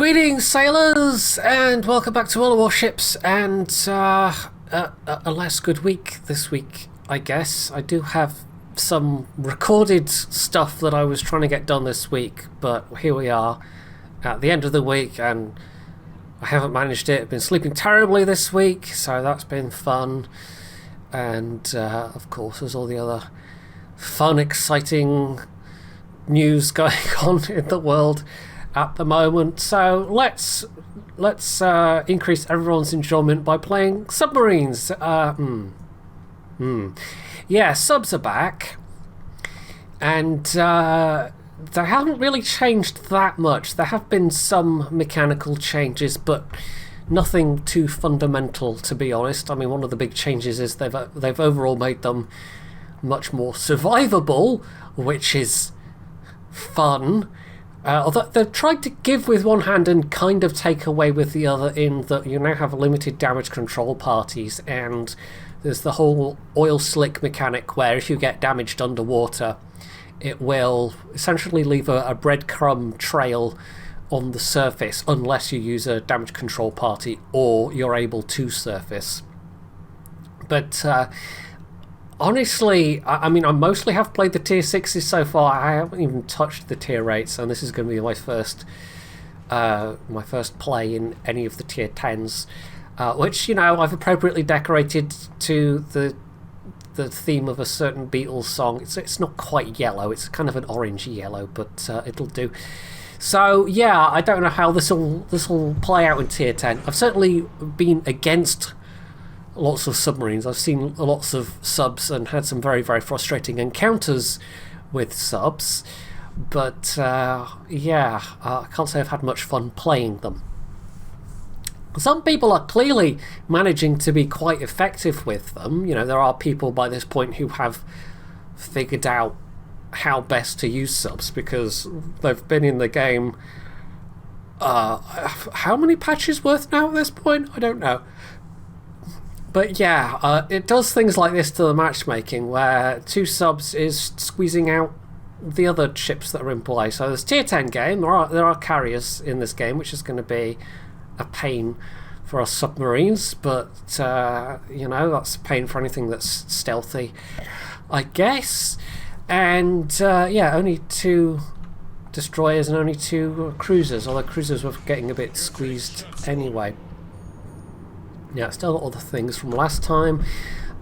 Greetings, sailors, and welcome back to all Warships, and a less good week this week, I guess. I do have some recorded stuff that I was trying to get done this week, but here we are at the end of the week, and I haven't managed it. I've been sleeping terribly this week, so that's been fun. And, of course, there's all the other fun, exciting news going on in the world at the moment. So let's increase everyone's enjoyment by playing submarines. Yeah, subs are back, and they haven't really changed that much. There have been some mechanical changes, but nothing too fundamental, to be honest. I mean, one of the big changes is they've overall made them much more survivable, which is fun. Although they've tried to give with one hand and kind of take away with the other, in that you now have limited damage control parties, and there's the whole oil slick mechanic where if you get damaged underwater, it will essentially leave a breadcrumb trail on the surface unless you use a damage control party or you're able to surface. But honestly, I mean, I mostly have played the tier 6s so far. I haven't even touched the tier 8s, and this is going to be my first play in any of the tier 10s, which, you know, I've appropriately decorated to the theme of a certain Beatles song. It's not quite yellow, it's kind of an orangey yellow, but it'll do. So yeah, I don't know how this will play out in tier 10. I've certainly been against lots of submarines. I've seen lots of subs and had some very, very frustrating encounters with subs, but yeah, I can't say I've had much fun playing them. Some people are clearly managing to be quite effective with them. You know, there are people by this point who have figured out how best to use subs because they've been in the game. How many patches worth now at this point? I don't know. But yeah, it does things like this to the matchmaking, where two subs is squeezing out the other ships that are in play. So there's tier 10 game, there are carriers in this game, which is going to be a pain for us submarines, but you know, that's a pain for anything that's stealthy, I guess. And yeah, only 2 destroyers and only 2 cruisers, although cruisers were getting a bit squeezed anyway. Yeah, still all the things from last time.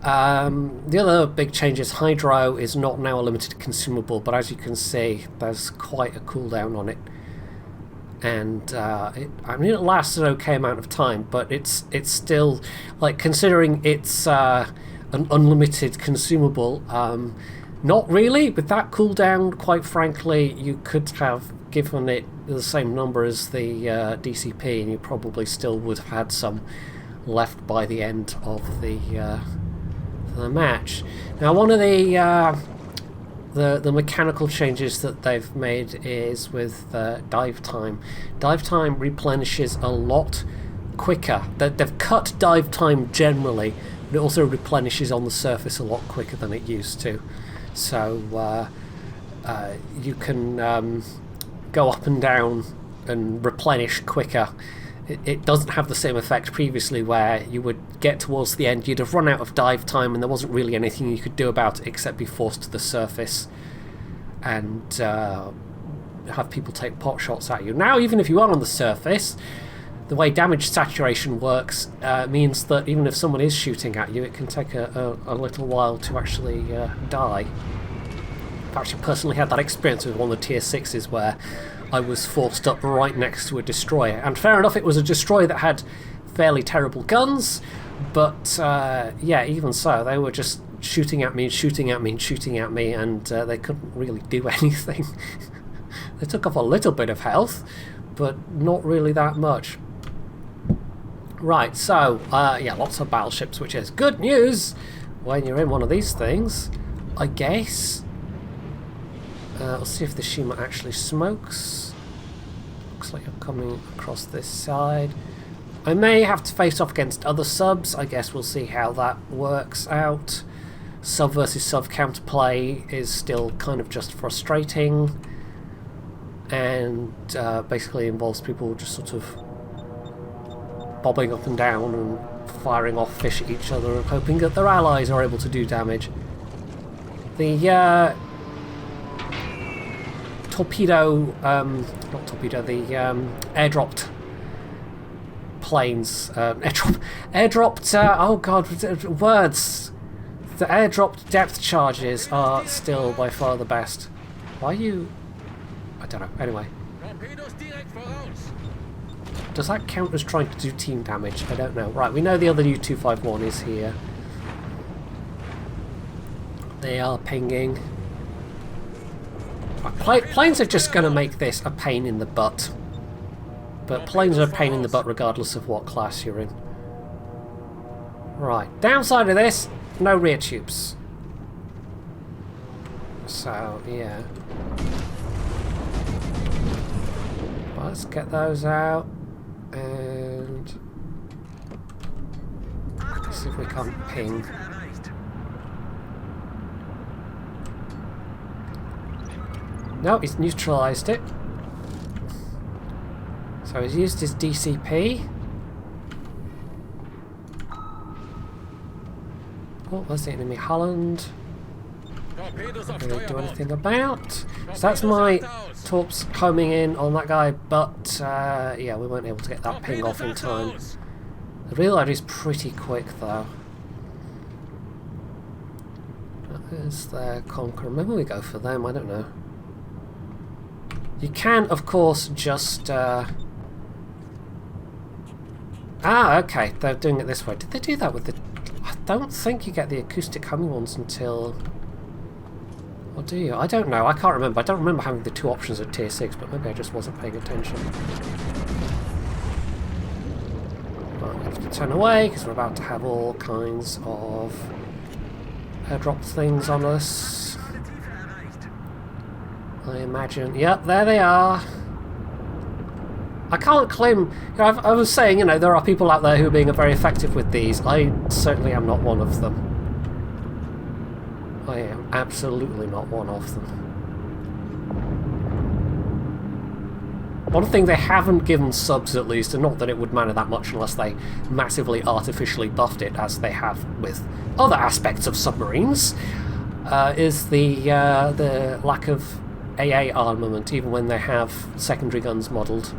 The other big change is Hydro is not now a limited consumable, but as you can see, there's quite a cooldown on it. And I mean, it lasts an okay amount of time, but it's still, like, considering it's an unlimited consumable, not really. With that cooldown, quite frankly, you could have given it the same number as the DCP, and you probably still would have had some left by the end of the match. Now, one of the mechanical changes that they've made is with dive time. Dive time replenishes a lot quicker. They've cut dive time generally, but it also replenishes on the surface a lot quicker than it used to. So you can go up and down and replenish quicker. It doesn't have the same effect previously, where you would get towards the end, you'd have run out of dive time and there wasn't really anything you could do about it except be forced to the surface and have people take pot shots at you. Now, even if you are on the surface, the way damage saturation works means that even if someone is shooting at you, it can take a little while to actually die. I've actually personally had that experience with one of the tier 6s where I was forced up right next to a destroyer. And fair enough, it was a destroyer that had fairly terrible guns, but yeah, even so, they were just shooting at me and shooting at me and shooting at me, and they couldn't really do anything. They took off a little bit of health, but not really that much. Right, so, yeah, lots of battleships, which is good news when you're in one of these things, I guess. Let's see if the Shima actually smokes. Looks like you're coming across this side. I may have to face off against other subs. I guess we'll see how that works out. Sub versus sub counterplay is still kind of just frustrating. and basically involves people just sort of bobbing up and down and firing off fish at each other and hoping that their allies are able to do damage. The torpedo, not torpedo, the airdropped planes, airdropped, oh god, words. The airdropped depth charges are still by far the best. Why are you... I don't know, anyway. Does that count as trying to do team damage? I don't know. Right, we know the other U-251 is here. They are pinging. Planes are just going to make this a pain in the butt. But planes are a pain in the butt regardless of what class you're in. Right, downside of this, no rear tubes. So, yeah. Well, let's get those out. And see if we can ping. No, he's neutralised it. So he's used his DCP. Oh, there's the enemy Holland. Not going to do anything about. So that's my torps homing in on that guy, but yeah, we weren't able to get that ping off in time. The reload is pretty quick though. That is their Conqueror. Maybe we go for them, I don't know. You can, of course, just... Ah, okay, they're doing it this way. Did they do that with the... I don't think you get the acoustic homing ones until... Or do you? I don't know, I can't remember. I don't remember having the two options at Tier 6, but maybe I just wasn't paying attention. Right, we have to turn away, because we're about to have all kinds of airdrop things on us. I imagine. Yep, there they are. I can't claim... You know, I was saying, you know, there are people out there who are being very effective with these. I certainly am not one of them. I am absolutely not one of them. One thing they haven't given subs, at least, and not that it would matter that much unless they massively artificially buffed it, as they have with other aspects of submarines, is the lack of AA armament, even when they have secondary guns modelled.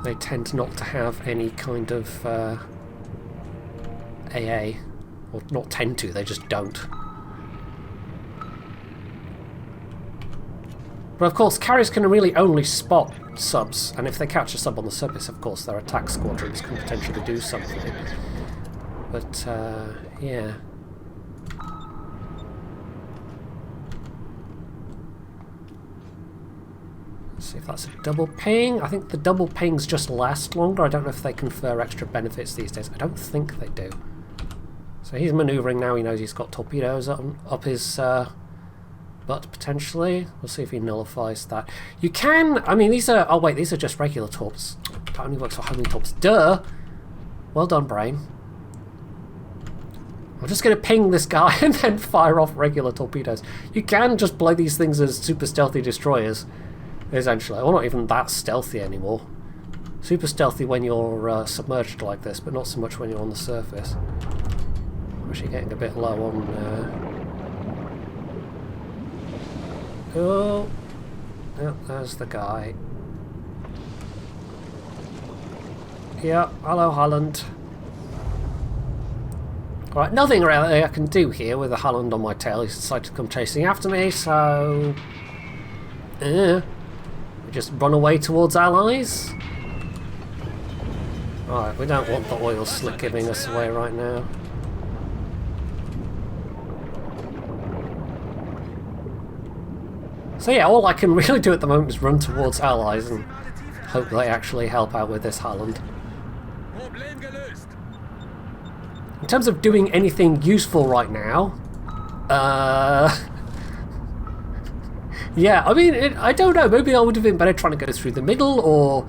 They tend not to have any kind of AA. Or not tend to, they just don't. But of course, carriers can really only spot subs, and if they catch a sub on the surface, of course, their attack squadrons can potentially do something. But, yeah. Let's see if that's a double ping. I think the double pings just last longer. I don't know if they confer extra benefits these days. I don't think they do. So he's manoeuvring now. He knows he's got torpedoes up his butt, potentially. We'll see if he nullifies that. You can... I mean, these are... Oh, wait, these are just regular torps. That only works for homing torps. Duh! Well done, brain. I'm just going to ping this guy and then fire off regular torpedoes. You can just blow these things as super stealthy destroyers, essentially. Well, not even that stealthy anymore. Super stealthy when you're submerged like this, but not so much when you're on the surface. I'm actually getting a bit low on... Oh, yep, there's the guy. Yeah, hello Holland. Alright, nothing really I can do here with a Holland on my tail. He's decided to come chasing after me, so... we just run away towards allies. Alright, we don't want the oil slick giving us away right now. So yeah, all I can really do at the moment is run towards allies and hope they actually help out with this Holland. In terms of doing anything useful right now, yeah, I mean, I don't know, maybe I would have been better trying to go through the middle, or,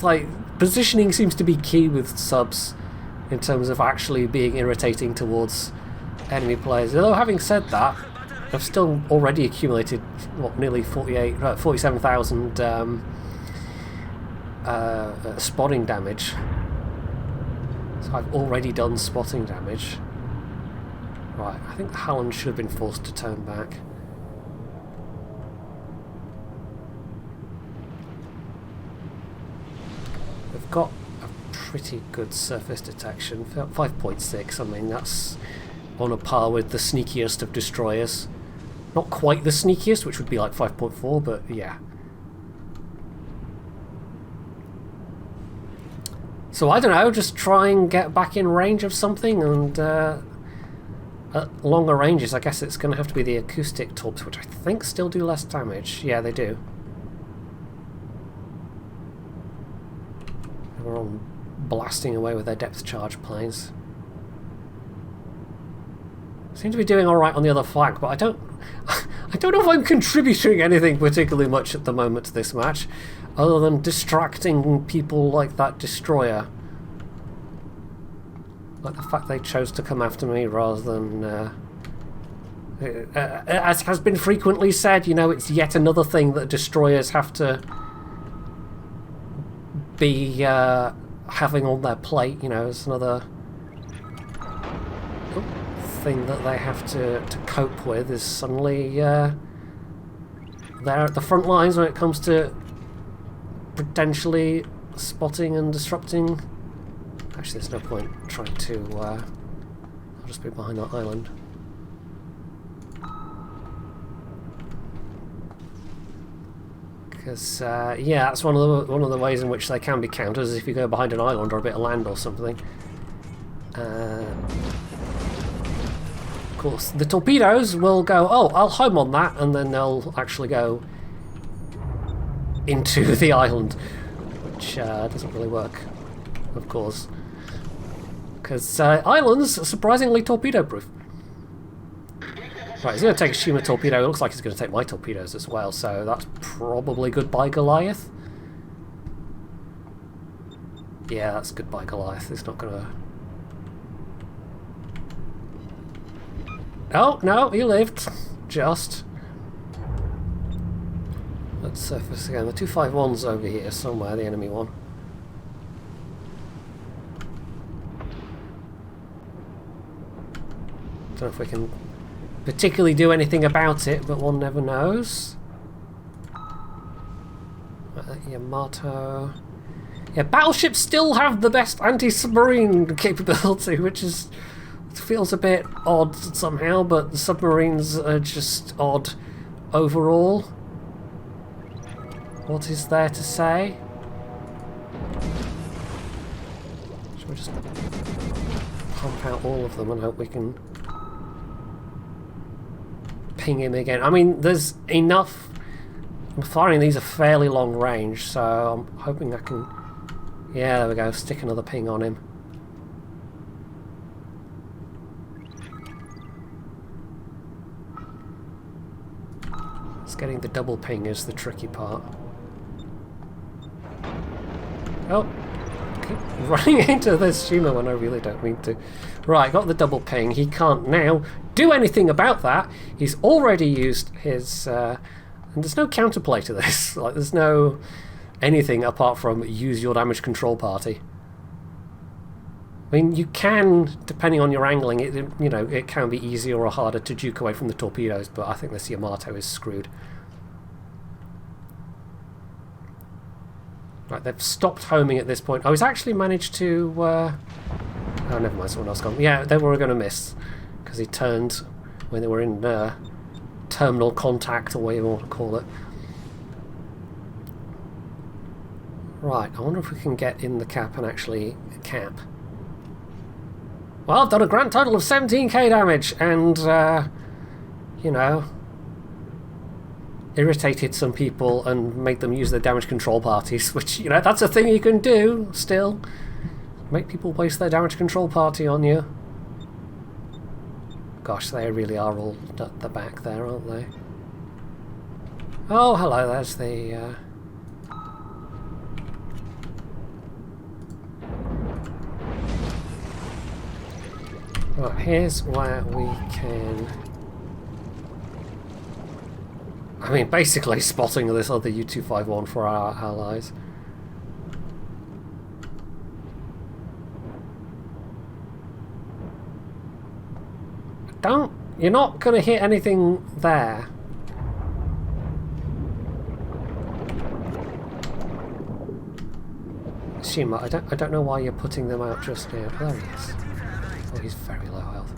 like, positioning seems to be key with subs in terms of actually being irritating towards enemy players. Although, having said that, I've still already accumulated, what, nearly 47,000 spotting damage. So I've already done spotting damage. Right, I think Halland should have been forced to turn back. We've got a pretty good surface detection, 5.6. I mean, that's on a par with the sneakiest of destroyers. Not quite the sneakiest, which would be like 5.4, but yeah. So I don't know, just try and get back in range of something, and at longer ranges I guess it's going to have to be the acoustic torps, which I think still do less damage. Yeah, they do. We're all blasting away with their depth charge planes. Seem to be doing alright on the other flank, but I don't know if I'm contributing anything particularly much at the moment to this match, other than distracting people like that destroyer. Like the fact they chose to come after me rather than... as has been frequently said, you know, it's yet another thing that destroyers have to be having on their plate, you know, it's another thing that they have to cope with, is suddenly they're at the front lines when it comes to potentially spotting and disrupting. Actually, there's no point trying to... I'll just be behind that island. Because, yeah, that's one of the ways in which they can be countered, is if you go behind an island or a bit of land or something. Of course, the torpedoes will go, oh, I'll home on that, and then they'll actually go into the island, which doesn't really work, of course. Because islands are surprisingly torpedo-proof. Right, he's going to take a Shima torpedo. It looks like he's going to take my torpedoes as well, so that's probably goodbye Goliath. Yeah, that's goodbye Goliath. It's not going to... Oh, no, he lived. Just. Let's surface again. The 251's over here somewhere, the enemy one. Don't know if we can particularly do anything about it, but one never knows. Yamato. Yeah, battleships still have the best anti-submarine capability, which is... feels a bit odd somehow, but the submarines are just odd overall. What is there to say? Should we just pump out all of them and hope we can ping him again? I mean, there's enough. I'm firing these a fairly long range, so I'm hoping I can... Yeah, there we go, stick another ping on him. Getting the double ping is the tricky part. Oh, keep running into this Shima when I really don't mean to. Right, got the double ping. He can't now do anything about that. He's already used his... and there's no counterplay to this. Like, there's no anything apart from use your damage control party. I mean, you can, depending on your angling, you know, it can be easier or harder to juke away from the torpedoes, but I think this Yamato is screwed. Right, they've stopped homing at this point. Oh, he's actually managed to... oh, never mind, someone else gone. Yeah, they were going to miss, because he turned when they were in terminal contact, or whatever you want to call it. Right, I wonder if we can get in the cap and actually cap. Well, I've done a grand total of 17k damage, and, you know, irritated some people and made them use their damage control parties, which, you know, that's a thing you can do, still. Make people waste their damage control party on you. Gosh, they really are all at the back there, aren't they? Oh, hello, there's the... Right, here's where we can I mean, basically spotting this other U-251 for our allies. You're not going to hit anything there. Shima, I don't know why you're putting them out just now. There he is. Oh, he's very low health.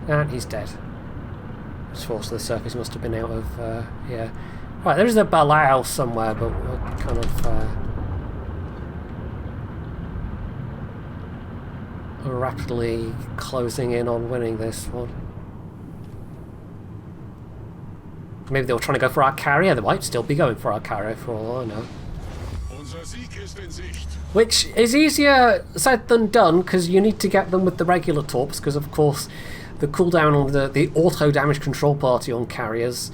And he's dead. His force to the surface must have been out of, yeah. Right, there's a Balao somewhere, but we're kind of, rapidly closing in on winning this one. Maybe they were trying to go for our carrier. They might still be going for our carrier for all I know. Which is easier said than done, because you need to get them with the regular torps, because of course the cooldown on the auto damage control party on carriers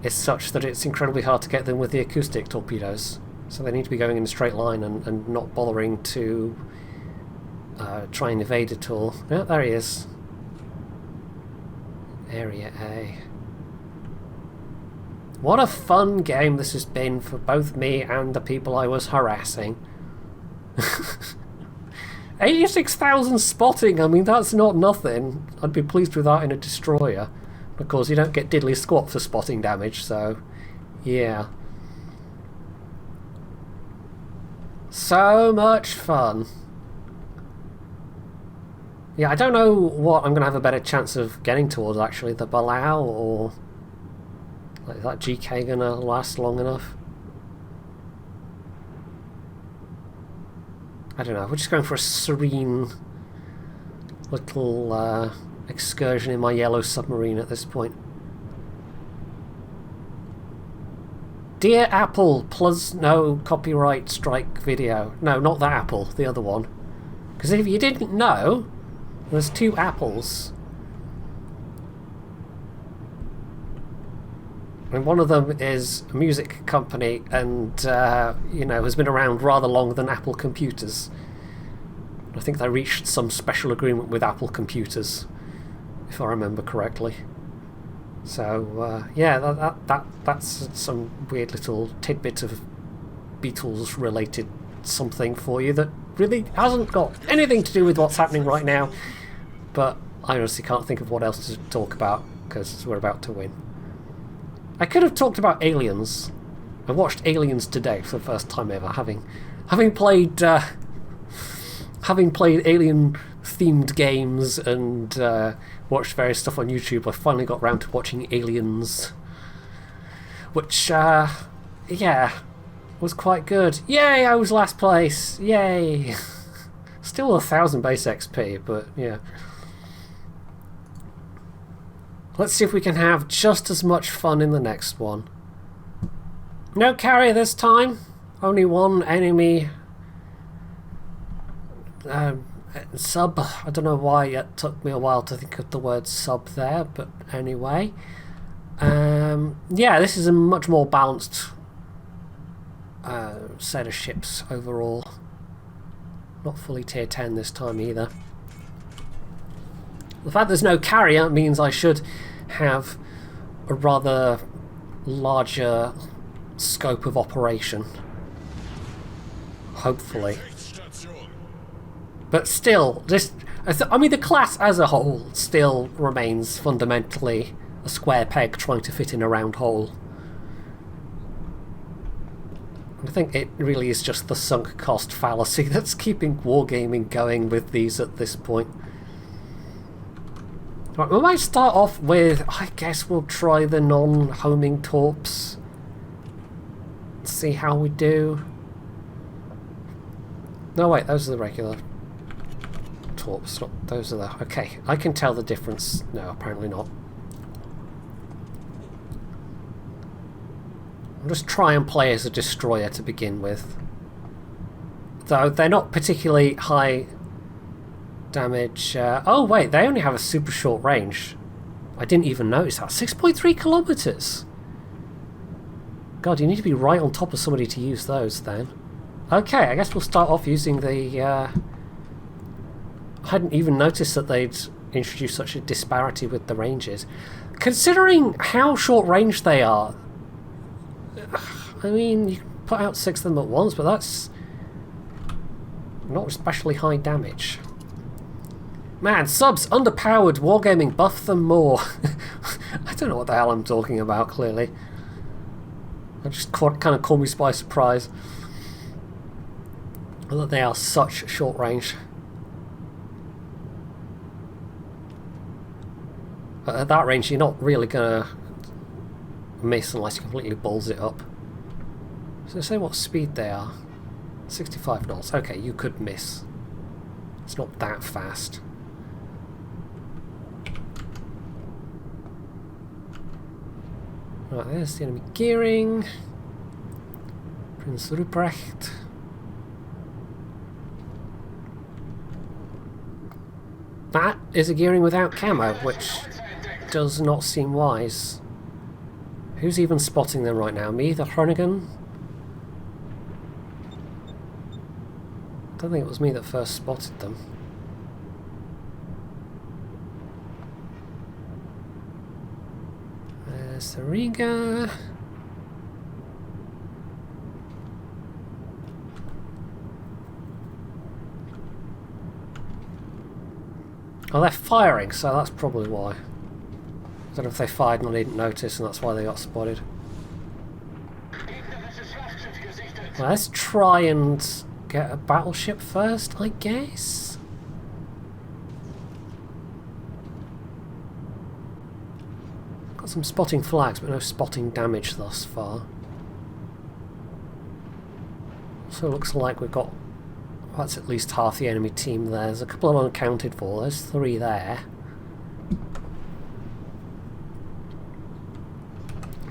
is such that it's incredibly hard to get them with the acoustic torpedoes. So they need to be going in a straight line and not bothering to try and evade at all. Yeah, there he is. Area A. What a fun game this has been for both me and the people I was harassing. 86,000 spotting, I mean, that's not nothing. I'd be pleased with that in a destroyer. Of course, you don't get diddly squat for spotting damage, so yeah. So much fun. Yeah, I don't know what I'm going to have a better chance of getting towards, actually. The Balao or... Like, is that GK going to last long enough? I don't know. We're just going for a serene little excursion in my yellow submarine at this point. Dear Apple, plus no copyright strike video. No, not that Apple, the other one. Because if you didn't know, there's two Apples. And one of them is a music company and, you know, has been around rather longer than Apple Computers. I think they reached some special agreement with Apple Computers, if I remember correctly. So, yeah, that's some weird little tidbit of Beatles-related something for you that really hasn't got anything to do with what's happening right now. But I honestly can't think of what else to talk about, because we're about to win. I could have talked about Aliens. I watched Aliens today for the first time ever, having played Alien-themed games and watched various stuff on YouTube. I finally got around to watching Aliens, which yeah, was quite good. Yay! I was last place. Yay! Still 1,000 base XP, but yeah. Let's see if we can have just as much fun in the next one. No carrier this time. Only one enemy sub. I don't know why it took me a while to think of the word sub there, but anyway. Yeah, this is a much more balanced set of ships overall. Not fully tier 10 this time either. The fact there's no carrier means I should have a rather larger scope of operation. Hopefully. But still, I mean, the class as a whole still remains fundamentally a square peg trying to fit in a round hole. I think it really is just the sunk cost fallacy that's keeping wargaming going with these at this point. Right, we might start off with, I guess we'll try the non-homing torps. See how we do. No, wait, those are the regular torps, not those are the... Okay, I can tell the difference. No, apparently not. I'll just try and play as a destroyer to begin with. Though they're not particularly high damage. Oh wait, they only have a super short range. I didn't even notice that. 6.3 kilometers. God, you need to be right on top of somebody to use those then. Okay, I guess we'll start off using the I hadn't even noticed that they'd introduced such a disparity with the ranges. Considering how short range they are, I mean, you can put out 6 of them at once, but that's not especially high damage. Man, subs, underpowered, wargaming, buff them more. I don't know what the hell I'm talking about, clearly. I just kind of caught me by surprise. That they are such short range. But at that range, you're not really going to miss unless you completely balls it up. So say what speed they are. 65 knots. Okay, you could miss. It's not that fast. Right, there's the enemy gearing. Prince Ruprecht. That is a gearing without camo, which does not seem wise. Who's even spotting them right now? Me, the Groningen? I don't think it was me that first spotted them. There's the Riga. Oh, they're firing, so that's probably why. I don't know if they fired and I didn't notice, and that's why they got spotted. Well, let's try and get a battleship first, I guess. Got some spotting flags, but no spotting damage thus far. So it looks like we've got... That's at least half the enemy team there. There's a couple of unaccounted for. There's 3 there.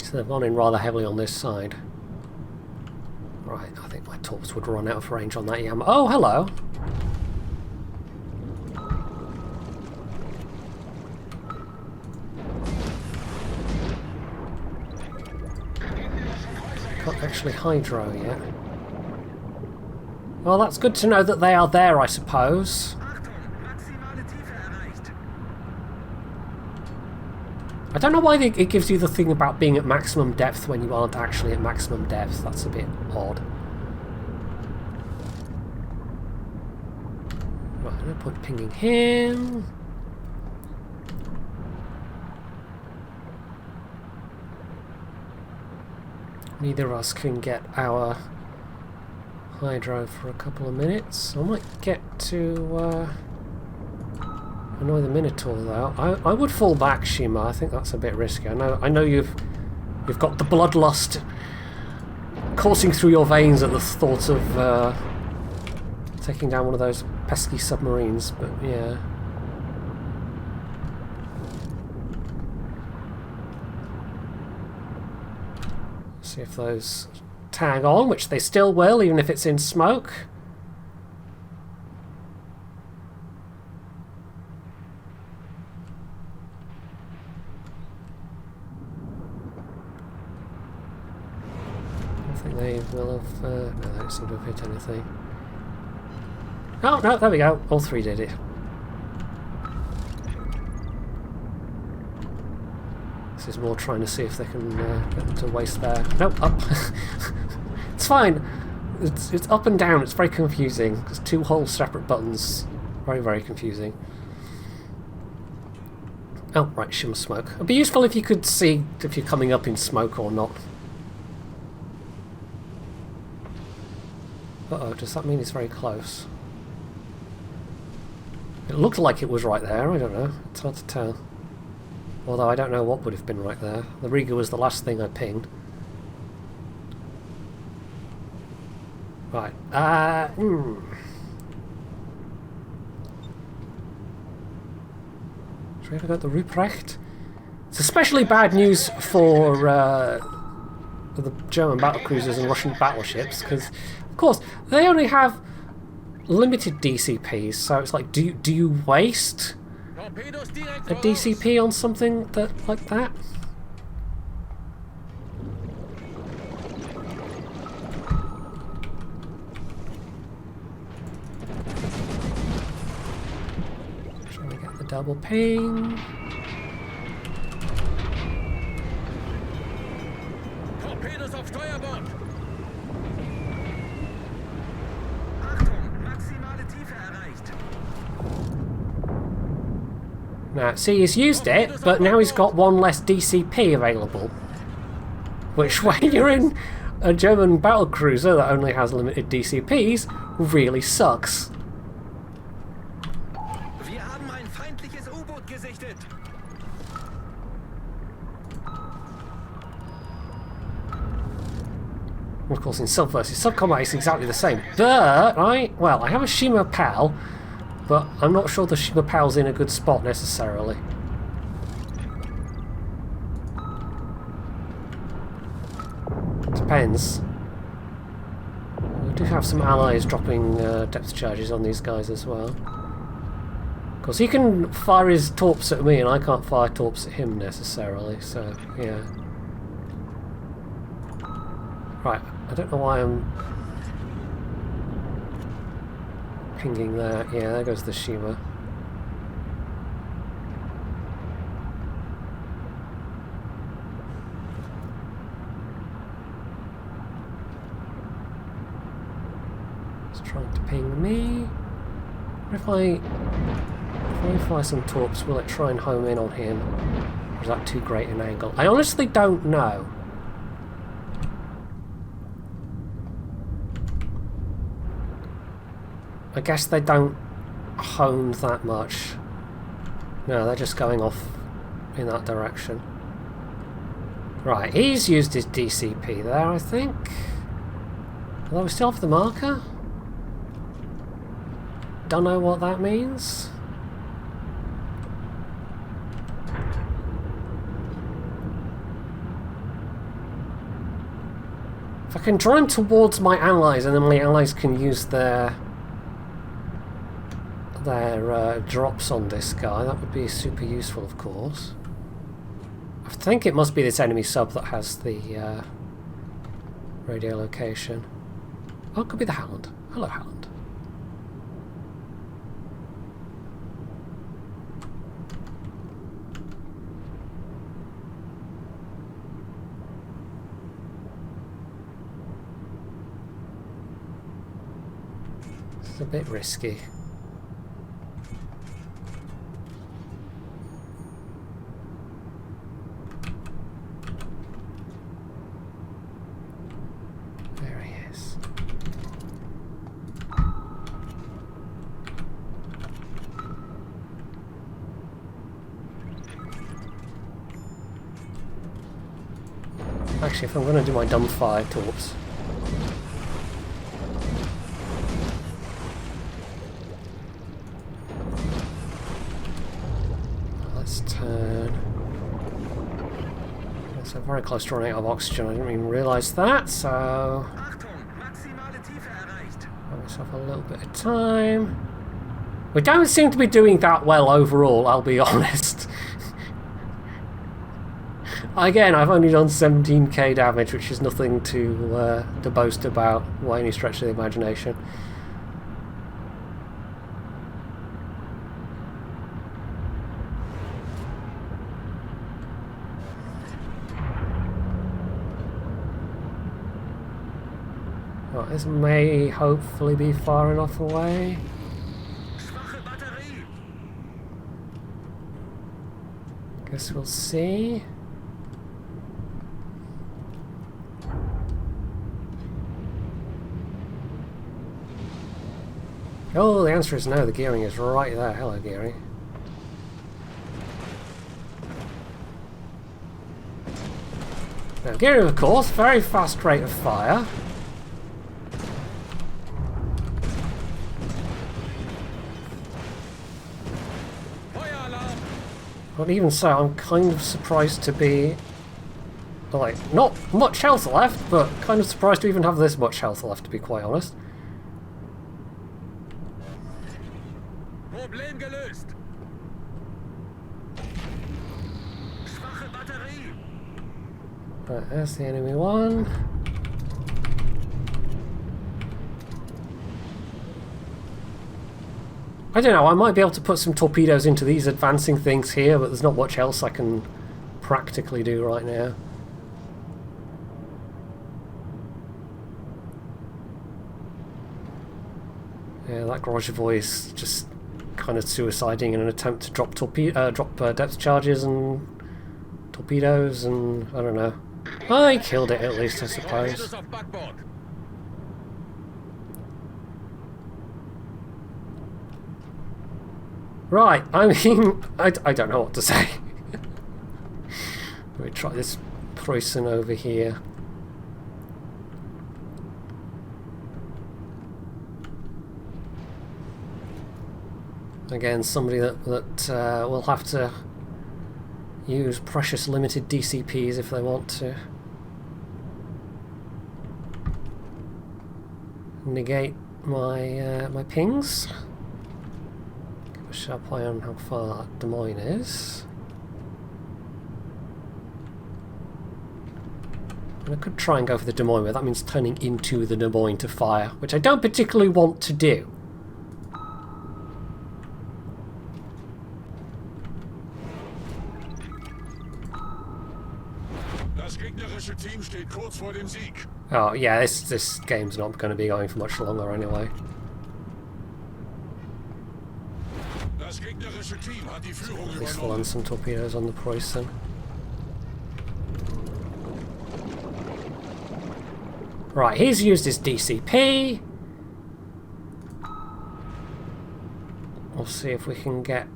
So they've gone in rather heavily on this side. Right, I think my torps would run out of range on that Yam. Oh, hello! Can't actually hydro yet. Well, that's good to know that they are there, I suppose. I don't know why it gives you the thing about being at maximum depth when you aren't actually at maximum depth. That's a bit odd. Right, I'm going to put pinging him. Neither of us can get our hydro for a couple of minutes. I might get to annoy the Minotaur though. I would fall back, Shima. I think that's a bit risky. I know you've got the bloodlust coursing through your veins at the thought of taking down one of those pesky submarines, but yeah. See if those tag on, which they still will, even if it's in smoke. I think they will have... no, they don't seem to have hit anything. Oh, no, there we go. All 3 did it. This is more trying to see if they can get them to waste there. Nope, up. It's fine. It's up and down. It's very confusing. There's 2 whole separate buttons. Very, very confusing. Oh, right, shimmer smoke. It'd be useful if you could see if you're coming up in smoke or not. Uh-oh, does that mean it's very close? It looked like it was right there. I don't know. It's hard to tell. Although I don't know what would have been right there. The Riga was the last thing I pinged. Right. Should we ever go to Ruprecht? It's especially bad news for the German battlecruisers and Russian battleships, because, of course, they only have limited DCPs, so it's like, do you waste a DCP on something like that? double ping. Torpedos auf Steuerbord! Achtung, maximale Tiefe erreicht. Now, see, he's used it, but now he's got one less DCP available. Which, when you're in a German battlecruiser that only has limited DCPs, really sucks. Wir haben ein feindliches U-Boot gesichtet. Of course, in sub versus sub combat, it's exactly the same. But I have a Shima PAL, but I'm not sure the Shima PAL's in a good spot necessarily. Depends. We do have some allies dropping depth charges on these guys as well. Of course, he can fire his torps at me, and I can't fire torps at him necessarily. So yeah. Right. I don't know why I'm pinging that. Yeah, there goes the Shima. It's trying to ping me. If I fire some torps, will it try and home in on him? Or is that too great an angle? I honestly don't know. I guess they don't hone that much. No, they're just going off in that direction. Right, he's used his DCP there, I think. Although we still have the marker. Don't know what that means. If I can draw him towards my allies, and then my allies can use their drops on this guy, that would be super useful, of course. I think it must be this enemy sub that has the radio location. Oh, it could be the Hound. Hello, Hound. This is a bit risky. Actually, if I'm going to do my dumb fire torps. Let's turn. So very close to running out of oxygen. I didn't even realise that, so give myself a little bit of time. We don't seem to be doing that well overall, I'll be honest. Again, I've only done 17k damage, which is nothing to boast about by any stretch of the imagination. Right, this may hopefully be far enough away. Guess we'll see. Oh, the answer is no. The gearing is right there. Hello, gearing. Now, gearing, of course, very fast rate of fire. But even so, I'm kind of surprised to be... like, not much health left, but kind of surprised to even have this much health left, to be quite honest. Problem gelöst. Schwache Batterie. Right, there's the enemy one. I don't know, I might be able to put some torpedoes into these advancing things here, but there's not much else I can practically do right now. Yeah, that Grozhevoy is just kind of suiciding in an attempt to drop depth charges and torpedoes, and I don't know. Well, he killed it at least, I suppose. Right, I mean, I don't know what to say. Let me try this Preußen over here. Again, somebody that will have to use precious limited DCPs if they want to. Negate my my pings. Give a sharp eye on how far Des Moines is. And I could try and go for the Des Moines, but that means turning into the Des Moines to fire, which I don't particularly want to do. Oh yeah, this game's not going to be going for much longer anyway. At least we'll land some torpedoes on the Preußen. Right, he's used his DCP. We'll see if we can get...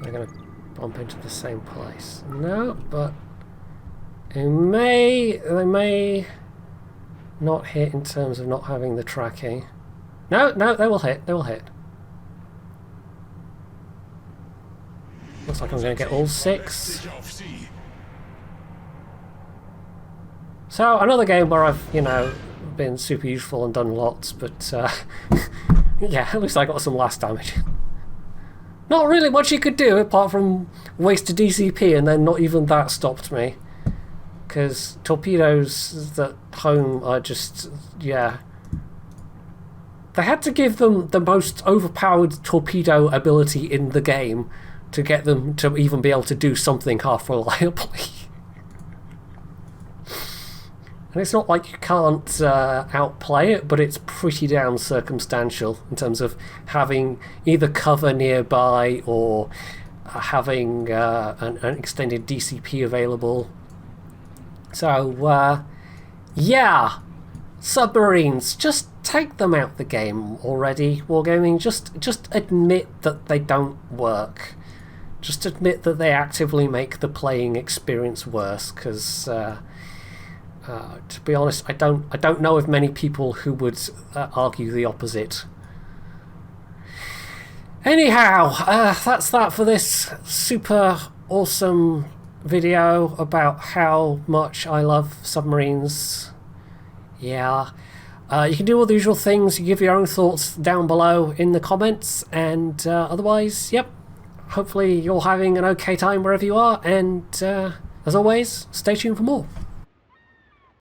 They're going to bump into the same place. No, but they may not hit in terms of not having the tracking. No, they will hit. They will hit. Looks like I'm going to get all 6. So another game where I've, you know, been super useful and done lots, but yeah, at least I got some last damage. Not really much you could do apart from waste a DCP, and then not even that stopped me. Because torpedoes at home are just, yeah. They had to give them the most overpowered torpedo ability in the game to get them to even be able to do something half reliably. And it's not like you can't outplay it, but it's pretty damn circumstantial in terms of having either cover nearby or having an extended DCP available. So, yeah, submarines, just take them out the game already, Wargaming. Just admit that they don't work. Just admit that they actively make the playing experience worse, because... to be honest, I don't know of many people who would argue the opposite. Anyhow, that's that for this super awesome video about how much I love submarines. Yeah. You can do all the usual things. You give your own thoughts down below in the comments, and otherwise, yep. Hopefully you're having an okay time wherever you are, and as always, stay tuned for more.